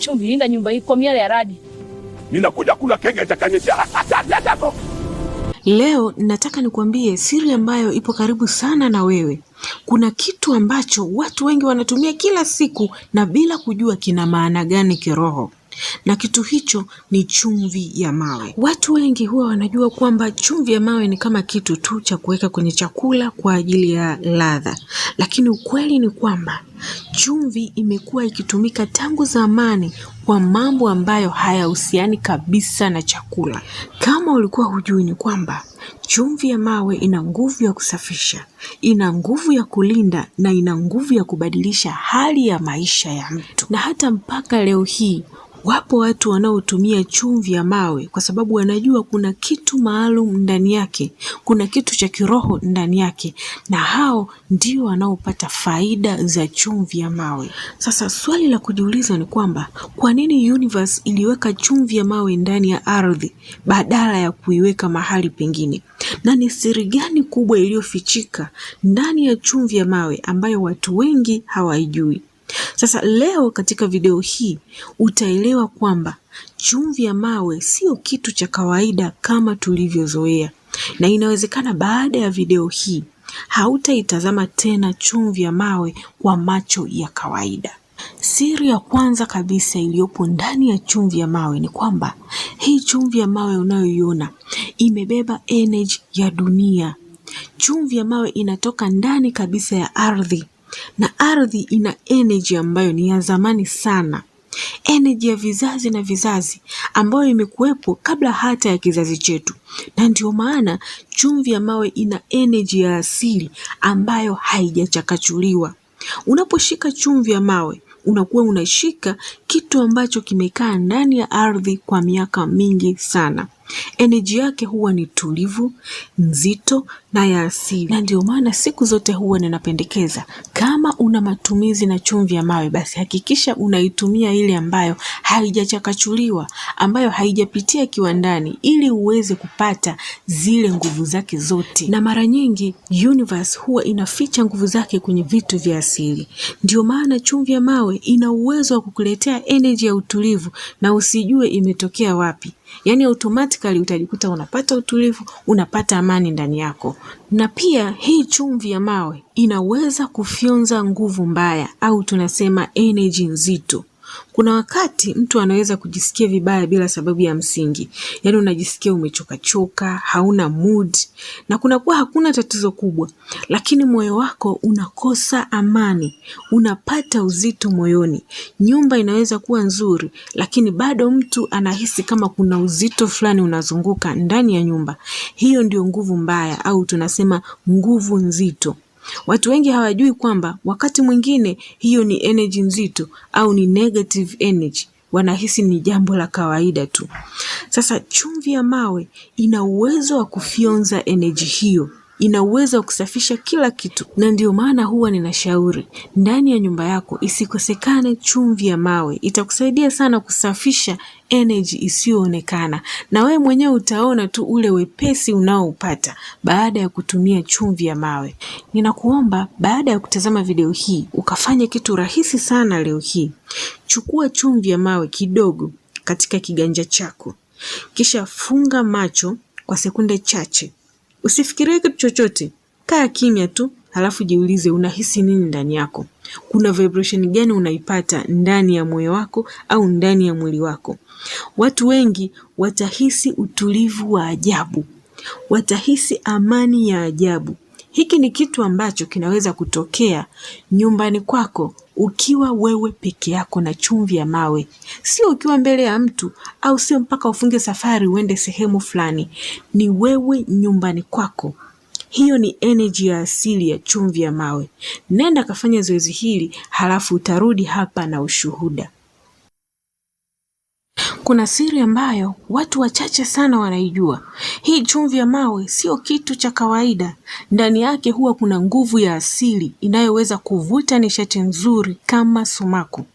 chumvi, linda nyumba hii kwa miale ya radi. Ninakuja kula kenge cha kanisa. Leo nataka nikwambie siri ambayo ipo karibu sana na wewe. Kuna kitu ambacho watu wengi wanatumia kila siku na bila kujua kina maana gani kiroho. Na kitu hicho ni chumvi ya mawe. Watu wengi huwa wanajua kwamba chumvi ya mawe ni kama kitu tu cha kuweka kwenye chakula kwa ajili ya ladha. Lakini ukweli ni kwamba chumvi imekuwa ikitumika tangu zamani kwa mambo ambayo hayahusiani kabisa na chakula. Kama ulikuwa hujui ni kwamba chumvi ya mawe ina nguvu ya kusafisha, ina nguvu ya kulinda na ina nguvu ya kubadilisha hali ya maisha ya mtu. Na hata mpaka leo hii wapo watu wanaotumia chumvi ya mawe kwa sababu wanajua kuna kitu maalum ndani yake, kuna kitu cha kiroho ndani yake, na hao ndio wanaopata faida za chumvi ya mawe. Sasa swali la kujiuliza ni kwamba kwa nini universe iliweka chumvi ya mawe ndani ya ardhi badala ya kuiweka mahali pengine? Na ni siri gani kubwa iliyofichika ndani ya chumvi ya mawe ambayo watu wengi hawaijui? Sasa leo katika video hii utaelewa kwamba chumvi ya mawe sio kitu cha kawaida kama tulivyozoea. Na inawezekana baada ya video hii hautaitazama tena chumvi ya mawe kwa macho ya kawaida. Siri ya kwanza kabisa iliyopo ndani ya chumvi ya mawe ni kwamba hii chumvi ya mawe unayoiona imebeba energy ya dunia. Chumvi ya mawe inatoka ndani kabisa ya ardhi. Na ardhi ina energy ambayo ni ya zamani sana. Energy ya vizazi na vizazi ambayo imekuwepo kabla hata ya kizazi chetu. Na ndio maana chumvi ya mawe ina energy ya asili ambayo haijachakachuliwa. Unaposhika chumvi ya mawe, unakuwa unashika kitu ambacho kimekaa ndani ya ardhi kwa miaka mingi sana. Energy yake huwa ni tulivu, nzito na ya asili. Na ndio maana siku zote huwa ninapendekeza kama una matumizi na chumvi ya mawe, basi hakikisha unaitumia ile ambayo haijachakachuliwa, ambayo haijapitia kiwandani, ili uweze kupata zile nguvu zake zote. Na mara nyingi universe huwa inaficha nguvu zake kwenye vitu vya asili. Ndio maana chumvi ya mawe ina uwezo wa kukuletea energy ya utulivu na usijue imetokea wapi. Yaani automatically utajikuta unapata utulivu, unapata amani ndani yako. Na pia hii chumvi ya mawe inaweza kufyonza nguvu mbaya au tunasema energy nzito. Kuna wakati mtu anaweza kujisikia vibaya bila sababu ya msingi. Yaani unajisikia umechoka, hauna mood, na kunakuwa hakuna tatizo kubwa, lakini moyo wako unakosa amani, unapata uzito moyoni. Nyumba inaweza kuwa nzuri, lakini bado mtu anahisi kama kuna uzito fulani unazunguka ndani ya nyumba. Hiyo ndio nguvu mbaya au tunasema nguvu nzito. Watu wengi hawajui kwamba wakati mwingine hiyo ni energy nzito au ni negative energy. Wanahisi ni jambo la kawaida tu. Sasa chumvi ya mawe ina uwezo wa kufyonza energy hiyo. Ina uwezo wa kusafisha kila kitu. Na ndio maana huwa ninashauri ndani ya nyumba yako isikosekane chumvi ya mawe. Itakusaidia sana kusafisha energy isiyoonekana. Na wewe mwenyewe utaona tu ule wepesi unaoupata baada ya kutumia chumvi ya mawe. Ninakuomba baada ya kutazama video hii ukafanya kitu rahisi sana leo hii. Chukua chumvi ya mawe kidogo katika kiganja chako. Kisha funga macho kwa sekunde chache. Usifikirie kitu chochote. Kaa kimya tu, halafu jiulize unahisi nini ndani yako. Kuna vibration gani unaipata ndani ya moyo wako au ndani ya mwili wako? Watu wengi watahisi utulivu wa ajabu. Watahisi amani ya ajabu. Hiki ni kitu ambacho kinaweza kutokea nyumbani kwako ukiwa wewe peke yako na chumvi ya mawe. Sio ukiwa mbele ya mtu au sio mpaka ufunge safari uende sehemu fulani. Ni wewe nyumbani kwako. Hiyo ni energy ya asili ya chumvi ya mawe. Nenda kafanya zoezi hili halafu utarudi hapa na ushuhuda. Kuna siri ambayo watu wachache sana wanaijua. Hii chumvi ya mawe sio kitu cha kawaida. Ndani yake huwa kuna nguvu ya asili inayoweza kuvuta nishati nzuri kama sumaku.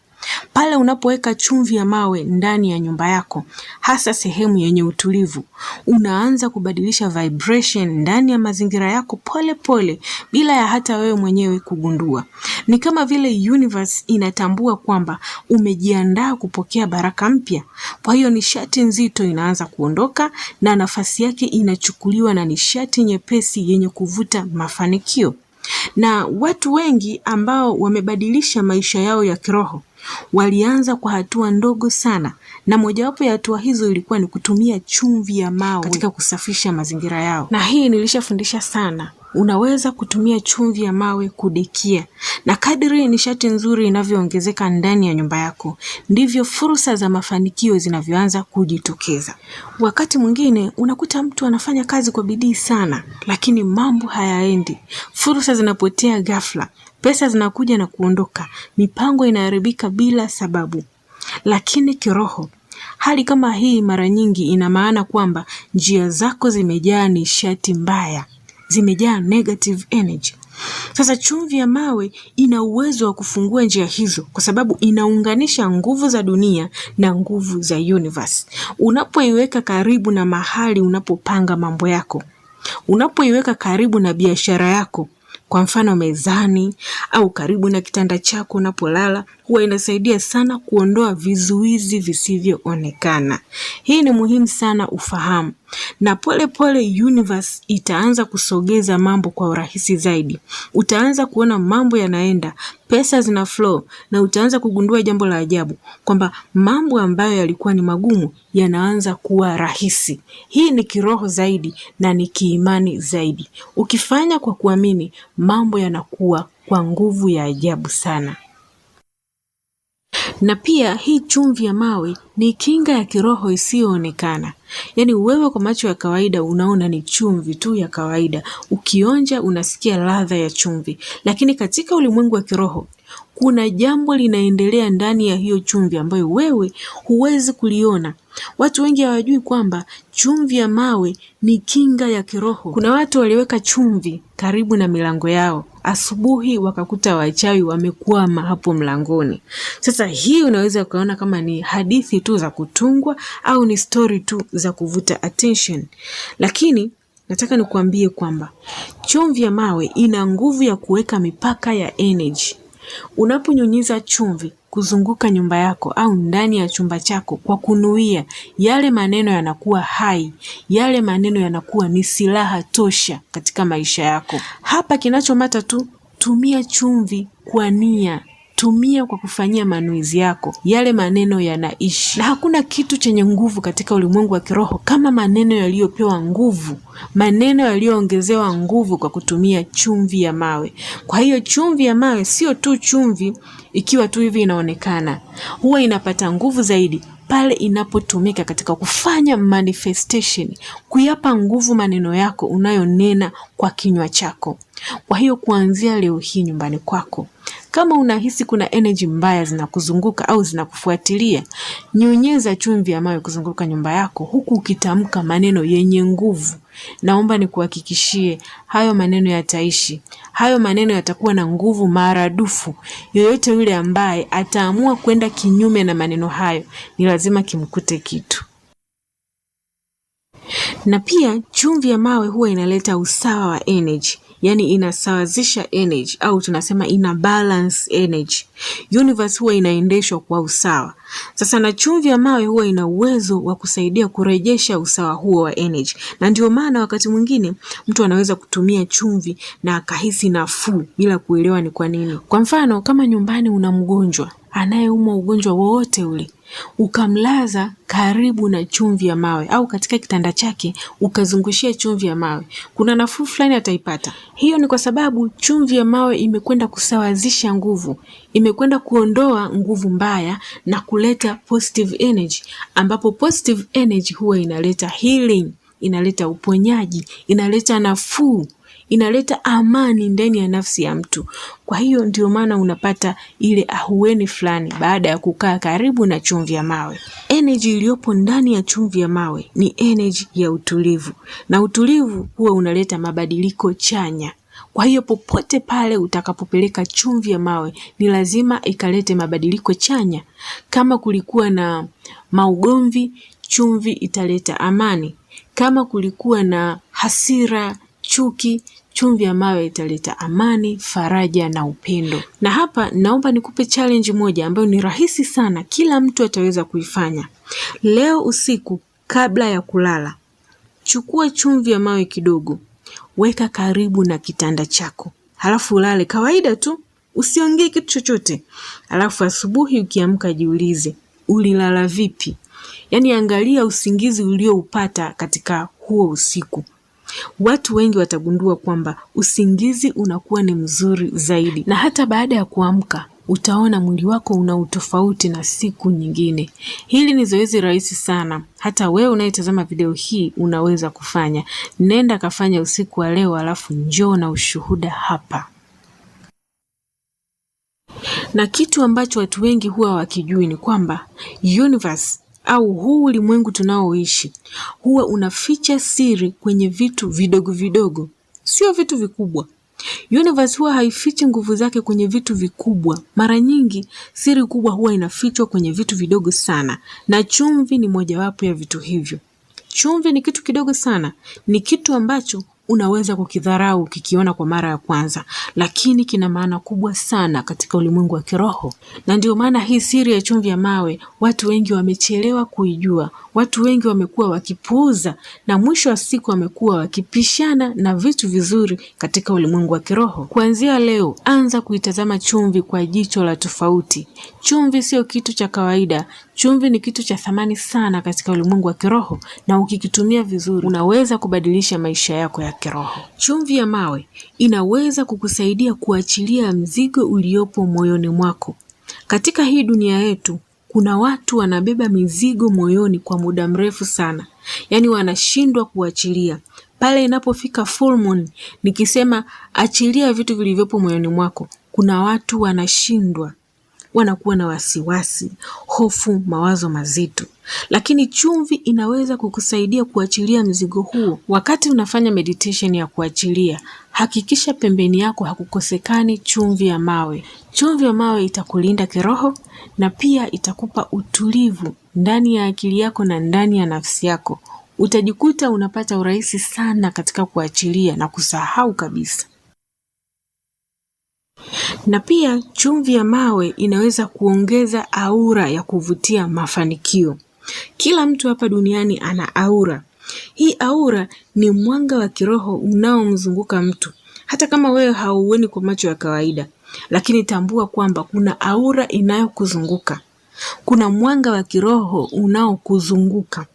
Pale unapoweka chumvi ya mawe ndani ya nyumba yako, hasa sehemu yenye utulivu, unaanza kubadilisha vibration ndani ya mazingira yako pole pole bila ya hata wewe mwenyewe kugundua. Ni kama vile universe inatambua kwamba umejiandaa kupokea baraka mpya. Kwa hiyo nishati nzito inaanza kuondoka na nafasi yake inachukuliwa na nishati nyepesi yenye kuvuta mafanikio. Na watu wengi ambao wamebadilisha maisha yao ya kiroho walianza kwa hatua ndogo sana, na mojawapo ya hatua hizo ilikuwa ni kutumia chumvi ya mawe katika kusafisha mazingira yao. Na hii nilishafundisha sana. Unaweza kutumia chumvi ya mawe kudekia, na kadri nishati nzuri inavyoongezeka ndani ya nyumba yako, ndivyo fursa za mafanikio zinavyoanza kujitokeza. Wakati mwingine unakuta mtu anafanya kazi kwa bidii sana, lakini mambo hayaendi. Fursa zinapotea ghafla, pesa zinakuja na kuondoka, mipango inaharibika bila sababu. Lakini kiroho, hali kama hii mara nyingi ina maana kwamba njia zako zimejaa nishati mbaya, zimejaa negative energy. Sasa chumvi ya mawe ina uwezo wa kufungua njia hizo, kwa sababu inaunganisha nguvu za dunia na nguvu za universe. Unapoiweka karibu na mahali unapopanga mambo yako, unapoiweka karibu na biashara yako, kwa mfano mezani au karibu na kitanda chako unapolala, huwa inasaidia sana kuondoa vizuizi visivyoonekana. Hii ni muhimu sana ufahamu. Na pole pole universe itaanza kusogeza mambo kwa urahisi zaidi. Utaanza kuona mambo yanaenda, pesa zina flow, na utaanza kugundua jambo la ajabu kwamba mambo ambayo yalikuwa ni magumu yanaanza kuwa rahisi. Hii ni kiroho zaidi na ni kiimani zaidi. Ukifanya kwa kuamini, mambo yanakuwa kwa nguvu ya ajabu sana. Na pia hii chumvi ya mawe ni kinga ya kiroho isiyoonekana. Yaani wewe kwa macho ya kawaida unaona ni chumvi tu ya kawaida. Ukionja unasikia ladha ya chumvi. Lakini katika ulimwengu wa kiroho, kuna jambo linaendelea ndani ya hiyo chumvi ambayo wewe huwezi kuliona. Watu wengi hawajui kwamba chumvi ya mawe ni kinga ya kiroho. Kuna watu waliweka chumvi karibu na milango yao. Asubuhi wakakuta wachawi wamekwama hapo mlangoni. Sasa hii unaweza kuona kama ni hadithi tu za kutungwa au ni story tu za kuvuta attention. Lakini nataka nikuambie kwamba chumvi ya mawe ina nguvu ya kuweka mipaka ya energy. Unaponyunyiza chumvi kuzunguka nyumba yako au ndani ya chumba chako kwa kunuia, yale maneno yanakuwa hai, yale maneno yanakuwa ni silaha tosha katika maisha yako. Hapa kinachomata tu, tumia chumvi kwa nia. Tumia kwa kufanyia manuizi yako, yale maneno yanaishi. Na hakuna kitu chenye nguvu katika ulimwengu wa kiroho kama maneno yaliyopewa nguvu, maneno yaliyoongezewa nguvu kwa kutumia chumvi ya mawe. Kwa hiyo chumvi ya mawe sio tu chumvi ikiwa tu hivi inaonekana, huwa inapata nguvu zaidi pale inapotumika katika kufanya manifestation, kuyapa nguvu maneno yako unayonena kwa kinywa chako. Kwa hiyo kuanzia leo hii nyumbani kwako, kama unahisi kuna energy mbaya zinakuzunguka au zinakufuatilia, nyunyeza chumvi ya mawe kuzunguka nyumba yako huku ukitamka maneno yenye nguvu. Naomba nikuhakikishie hayo maneno yataishi. Hayo maneno yatakuwa na nguvu maradufu. Yoyote yule ambaye ataamua kwenda kinyume na maneno hayo, ni lazima kimkute kitu. Na pia chumvi ya mawe huwa inaleta usawa wa energy. Yaani inasawazisha energy, au tunasema ina balance energy. Universe huwa inaendeshwa kwa usawa. Sasa na chumvi ya mawe huwa ina uwezo wa kusaidia kurejesha usawa huo wa energy. Na ndio maana wakati mwingine mtu anaweza kutumia chumvi na akahisi nafuu bila kuelewa ni kwa nini. Kwa mfano, kama nyumbani una mgonjwa anayeumwa ugonjwa wowote ule, ukamlaza karibu na chumvi ya mawe au katika kitanda chake ukazungushia chumvi ya mawe, kuna nafuu fulani ataipata. Hiyo ni kwa sababu chumvi ya mawe imekwenda kusawazisha nguvu, imekwenda kuondoa nguvu mbaya na kuleta positive energy, ambapo positive energy huwa inaleta healing, inaleta uponyaji, inaleta nafuu, inaleta amani ndani ya nafsi ya mtu. Kwa hiyo ndio maana unapata ile ahueni fulani baada ya kukaa karibu na chumvi ya mawe. Energy iliyopo ndani ya chumvi ya mawe ni energy ya utulivu, na utulivu huwa unaleta mabadiliko chanya. Kwa hiyo popote pale utakapopeleka chumvi ya mawe ni lazima ikalete mabadiliko chanya. Kama kulikuwa na maugomvi, chumvi italeta amani. Kama kulikuwa na hasira, chuki, chumvi ya mawe italeta amani, faraja na upendo. Na hapa naomba nikupe challenge moja ambayo ni rahisi sana, kila mtu ataweza kuifanya. Leo usiku kabla ya kulala, chukua chumvi ya mawe kidogo, weka karibu na kitanda chako. Halafu ulale kawaida tu, usiongee kitu chochote. Halafu asubuhi ukiamka jiulize, ulilala vipi? Yaani angalia usingizi ulioupata katika huo usiku. Watu wengi watagundua kwamba usingizi unakuwa ni mzuri zaidi. Na hata baada ya kuamka, utaona mwili wako una utofauti na siku nyingine. Hili ni zoezi rahisi sana. Hata wewe unayetazama video hii unaweza kufanya. Nenda kafanya usiku wa leo, alafu njoo na ushuhuda hapa. Na kitu ambacho watu wengi huwa wakijui ni kwamba universe au huu ulimwengu tunaoishi huwa unaficha siri kwenye vitu vidogo vidogo, sio vitu vikubwa. Universe huwa haifichi nguvu zake kwenye vitu vikubwa. Mara nyingi siri kubwa huwa inafichwa kwenye vitu vidogo sana, na chumvi ni mojawapo ya vitu hivyo. Chumvi ni kitu kidogo sana, ni kitu ambacho unaweza kukidharau ukikiona kwa mara ya kwanza, lakini kina maana kubwa sana katika ulimwengu wa kiroho. Na ndio maana hii siri ya chumvi ya mawe watu wengi wamechelewa kuijua. Watu wengi wamekuwa wakipuuza, na mwisho wa siku wamekuwa wakipishana na vitu vizuri katika ulimwengu wa kiroho. Kuanzia leo, anza kuitazama chumvi kwa jicho la tofauti. Chumvi sio kitu cha kawaida. Chumvi ni kitu cha thamani sana katika ulimwengu wa kiroho, na ukikitumia vizuri unaweza kubadilisha maisha yako ya kiroho. Chumvi ya mawe inaweza kukusaidia kuachilia mzigo uliopo moyoni mwako. Katika hii dunia yetu, kuna watu wanabeba mizigo moyoni kwa muda mrefu sana. Yaani wanashindwa kuachilia. Pale inapofika full moon, nikisema achilia vitu vilivyopo moyoni mwako, kuna watu wanashindwa. Wanakuwa na wasiwasi, hofu, mawazo mazito. Lakini chumvi inaweza kukusaidia kuachilia mzigo huo. Wakati unafanya meditation ya kuachilia, hakikisha pembeni yako hakukosekani chumvi ya mawe. Chumvi ya mawe itakulinda kiroho, na pia itakupa utulivu ndani ya akili yako na ndani ya nafsi yako. Utajikuta unapata urahisi sana katika kuachilia na kusahau kabisa. Na pia chumvi ya mawe inaweza kuongeza aura ya kuvutia mafanikio. Kila mtu hapa duniani ana aura. Hii aura ni mwanga wa kiroho unaomzunguka mtu. Hata kama wewe hauoni kwa macho ya kawaida, lakini tambua kwamba kuna aura inayokuzunguka. Kuna mwanga wa kiroho unaokuzunguka.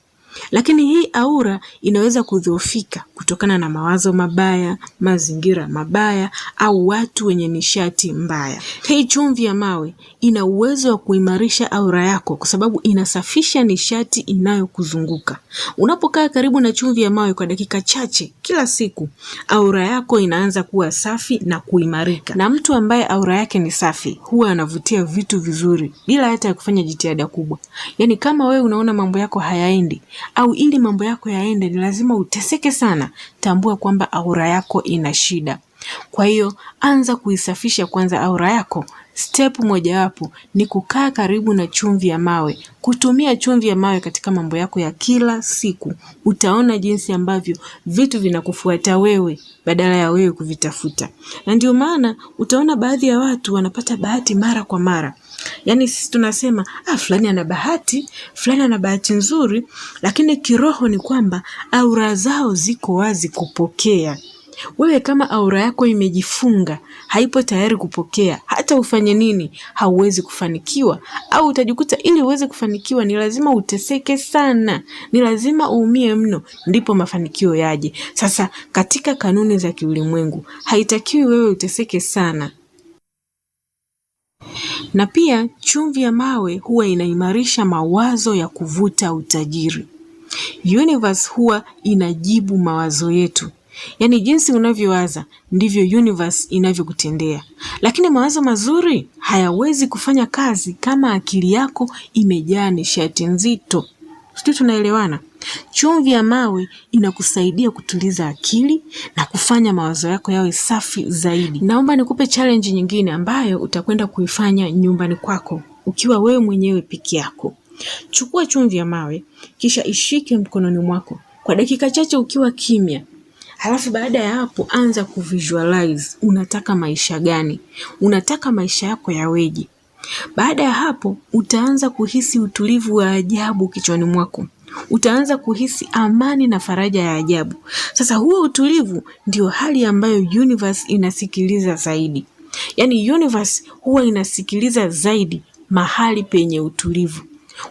Lakini hii aura inaweza kudhoofika kutokana na mawazo mabaya, mazingira mabaya, au watu wenye nishati mbaya. Hii chumvi ya mawe ina uwezo wa kuimarisha aura yako kwa sababu inasafisha nishati inayokuzunguka. Unapokaa karibu na chumvi ya mawe kwa dakika chache kila siku, aura yako inaanza kuwa safi na kuimarika. Na mtu ambaye aura yake ni safi huwa anavutia vitu vizuri bila hata ya kufanya jitihada kubwa. Yaani kama wewe unaona mambo yako hayaendi, au ili mambo yako yaende ni lazima uteseke sana, tambua kwamba aura yako ina shida. Kwa hiyo anza kuisafisha kwanza aura yako. Step mojawapo ni kukaa karibu na chumvi ya mawe. Kutumia chumvi ya mawe katika mambo yako ya kila siku. Utaona jinsi ambavyo vitu vinakufuata wewe badala ya wewe kuvitafuta. Na ndio maana utaona baadhi ya watu wanapata bahati mara kwa mara. Yaani sisi tunasema, fulani ana bahati, fulani ana bahati nzuri, lakini kiroho ni kwamba aura zao ziko wazi kupokea. Wewe kama aura yako imejifunga, haipo tayari kupokea, hata ufanye nini, hauwezi kufanikiwa. Au utajikuta ili uweze kufanikiwa ni lazima uteseke sana, ni lazima uumie mno, ndipo mafanikio yaje. Sasa katika kanuni za kiulimwengu, haitakiwi wewe uteseke sana. Na pia chumvi ya mawe huwa inaimarisha mawazo ya kuvuta utajiri. Universe huwa inajibu mawazo yetu. Yaani jinsi unavyowaza ndivyo universe inavyokutendea. Lakini mawazo mazuri hayawezi kufanya kazi kama akili yako imejaa nishati nzito. Sisi tunaelewana? Chumvi ya mawe inakusaidia kutuliza akili na kufanya mawazo yako yawe safi zaidi. Naomba nikupe challenge nyingine ambayo utakwenda kuifanya nyumbani kwako ukiwa wewe mwenyewe peke yako. Chukua chumvi ya mawe kisha ishike mkononi mwako kwa dakika chache ukiwa kimya. Halafu baada ya hapo anza kuvisualize unataka maisha gani? Unataka maisha yako yaweje? Baada ya hapo utaanza kuhisi utulivu wa ajabu kichwani mwako. Utaanza kuhisi amani na faraja ya ajabu. Sasa huo utulivu ndio hali ambayo universe inasikiliza zaidi. Yaani universe huwa inasikiliza zaidi mahali penye utulivu.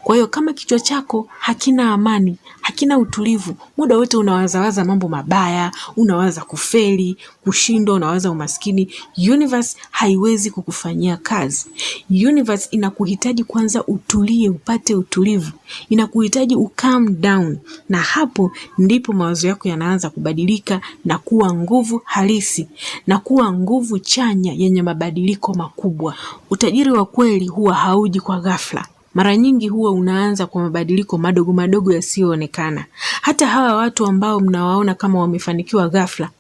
Kwa hiyo kama kichwa chako hakina amani, hakina utulivu, muda wote unawaza mambo mabaya, unawaza kufeli, kushindwa, unawaza umaskini, universe haiwezi kukufanyia kazi. Universe inakuhitaji kwanza utulie, upate utulivu. Inakuhitaji calm down, na hapo ndipo mawazo yako yanaanza kubadilika na kuwa nguvu halisi na kuwa nguvu chanya yenye mabadiliko makubwa. Utajiri wa kweli huwa hauji kwa ghafla. Mara nyingi huwa unaanza kwa mabadiliko madogo madogo yasiyoonekana. Hata hawa watu ambao mnawaona kama wamefanikiwa ghafla,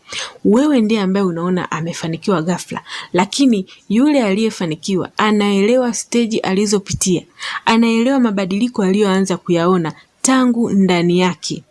wewe ndiye ambaye unaona amefanikiwa ghafla, lakini yule aliyefanikiwa anaelewa stage alizopitia, anaelewa mabadiliko aliyoanza kuyaona tangu ndani yake.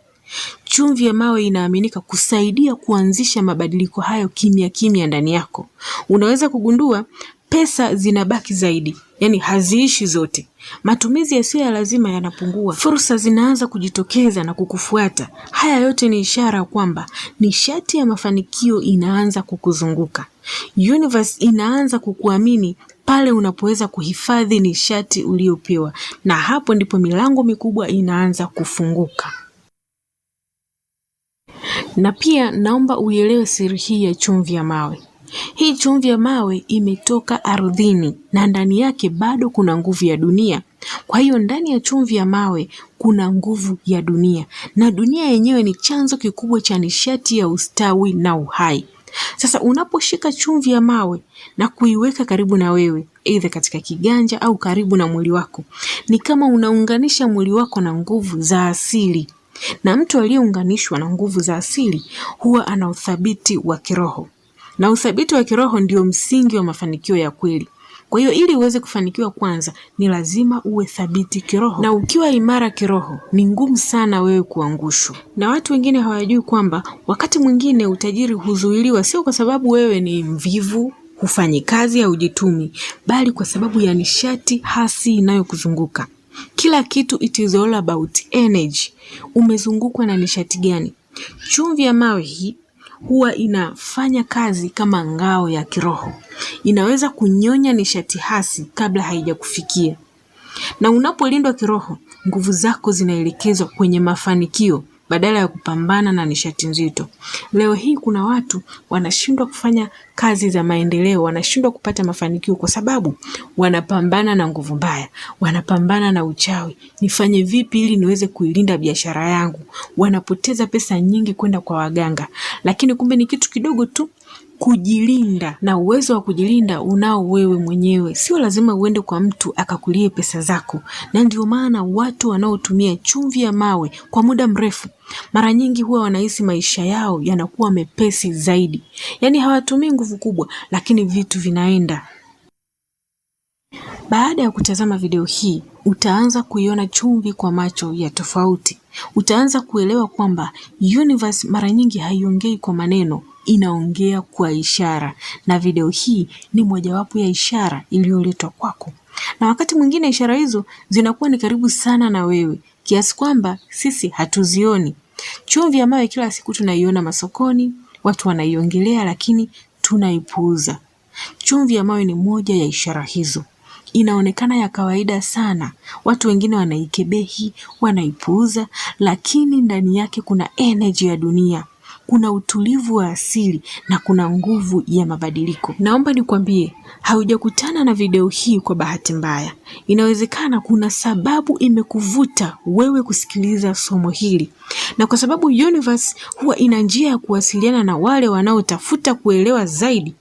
Chumvi ya mawe inaaminika kusaidia kuanzisha mabadiliko hayo kimya kimya ndani yako. Unaweza kugundua pesa zinabaki zaidi, yani haziishi zote. Matumizi yasiyo ya lazima yanapungua. Fursa zinaanza kujitokeza na kukufuata. Haya yote ni ishara kwamba nishati ya mafanikio inaanza kukuzunguka. Universe inaanza kukuamini pale unapoweza kuhifadhi nishati uliopewa, na hapo ndipo milango mikubwa inaanza kufunguka. Na pia naomba uelewe siri hii ya chumvi ya mawe. Hii chumvi ya mawe imetoka ardhini na ndani yake bado kuna nguvu ya dunia. Kwa hiyo ndani ya chumvi ya mawe kuna nguvu ya dunia, na dunia yenyewe ni chanzo kikubwa cha nishati ya ustawi na uhai. Sasa unaposhika chumvi ya mawe na kuiweka karibu na wewe, aidha katika kiganja au karibu na mwili wako, ni kama unaunganisha mwili wako na nguvu za asili. Na mtu aliyeunganishwa na nguvu za asili huwa ana uthabiti wa kiroho. Na uthabiti wa kiroho ndio msingi wa mafanikio ya kweli. Kwa hiyo ili uweze kufanikiwa kwanza ni lazima uwe thabiti kiroho. Na ukiwa imara kiroho ni ngumu sana wewe kuangushwa. Na watu wengine hawajui kwamba wakati mwingine utajiri huzuiliwa sio kwa sababu wewe ni mvivu, hufanyi kazi au hujitumi, bali kwa sababu ya nishati hasi inayokuzunguka. Kila kitu it is all about energy. Umezungukwa na nishati gani? Chumvi ya mawe hii huwa inafanya kazi kama ngao ya kiroho. Inaweza kunyonya nishati hasi kabla haijakufikia. Na unapolindwa kiroho, nguvu zako zinaelekezwa kwenye mafanikio badala ya kupambana na nishati nzito. Leo hii kuna watu wanashindwa kufanya kazi za maendeleo, wanashindwa kupata mafanikio kwa sababu wanapambana na nguvu mbaya, wanapambana na uchawi. Nifanye vipi ili niweze kuilinda biashara yangu? Wanapoteza pesa nyingi kwenda kwa waganga, lakini kumbe ni kitu kidogo tu kujilinda. Na uwezo wa kujilinda unao wewe mwenyewe, sio lazima uende kwa mtu akakulie pesa zako. Na ndio maana watu wanaotumia chumvi ya mawe kwa muda mrefu mara nyingi huwa wanahisi maisha yao yanakuwa mepesi zaidi. Yaani hawatumii nguvu kubwa, lakini vitu vinaenda. Baada ya kutazama video hii, utaanza kuiona chumvi kwa macho ya tofauti. Utaanza kuelewa kwamba universe mara nyingi haiongei kwa maneno, inaongea kwa ishara, na video hii ni mojawapo ya ishara iliyoletwa kwako. Na wakati mwingine ishara hizo zinakuwa ni karibu sana na wewe kiasi kwamba sisi hatuzioni. Chumvi ya mawe kila siku tunaiona masokoni, watu wanaiongelea, lakini tunaipuuza. Chumvi ya mawe ni moja ya ishara hizo. Inaonekana ya kawaida sana, watu wengine wanaikebehi, wanaipuuza, lakini ndani yake kuna energy ya dunia, kuna utulivu wa asili na kuna nguvu ya mabadiliko. Naomba nikwambie, haujakutana na video hii kwa bahati mbaya. Inawezekana kuna sababu imekuvuta wewe kusikiliza somo hili. Na kwa sababu universe huwa ina njia ya kuwasiliana na wale wanaotafuta kuelewa zaidi.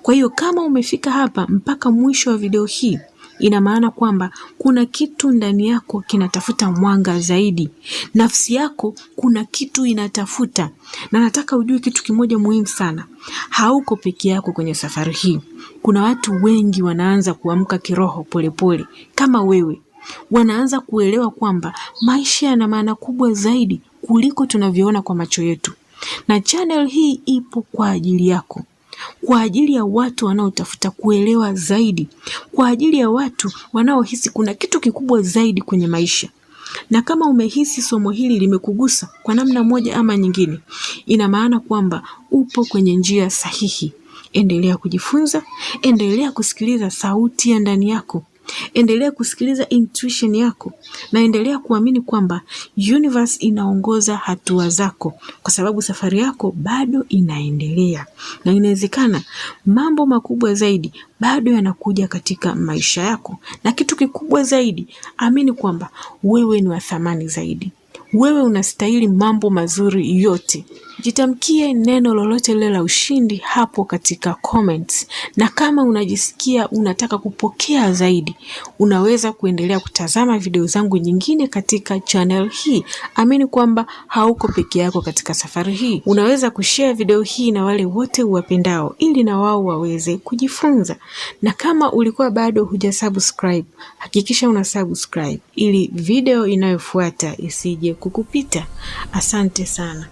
Kwa hiyo kama umefika hapa mpaka mwisho wa video hii, ina maana kwamba kuna kitu ndani yako kinatafuta mwanga zaidi. Nafsi yako kuna kitu inatafuta. Na nataka ujue kitu kimoja muhimu sana. Hauko peke yako kwenye safari hii. Kuna watu wengi wanaanza kuamka kiroho polepole kama wewe. Wanaanza kuelewa kwamba maisha yana maana kubwa zaidi kuliko tunavyoona kwa macho yetu. Na channel hii ipo kwa ajili yako. Kwa ajili ya watu wanaotafuta kuelewa zaidi. Kwa ajili ya watu wanaohisi kuna kitu kikubwa zaidi kwenye maisha. Na kama umehisi somo hili limekugusa kwa namna moja ama nyingine, ina maana kwamba upo kwenye njia sahihi. Endelea kujifunza, endelea kusikiliza sauti ya ndani yako. Endelea kusikiliza intuition yako na endelea kuamini kwamba universe inaongoza hatua zako, kwa sababu safari yako bado inaendelea na inawezekana mambo makubwa zaidi bado yanakuja katika maisha yako. Na kitu kikubwa zaidi, amini kwamba wewe ni wa thamani zaidi. Wewe unastahili mambo mazuri yote. Jitamkie neno lolote lile la ushindi hapo katika comments. Na kama unajisikia unataka kupokea zaidi, unaweza kuendelea kutazama video zangu nyingine katika channel hii. Amini kwamba hauko peke yako katika safari hii. Unaweza kushare video hii na wale wote uwapendao ili na wao waweze kujifunza. Na kama ulikuwa bado hujasubscribe, hakikisha una subscribe ili video inayofuata isije kukupita. Asante sana.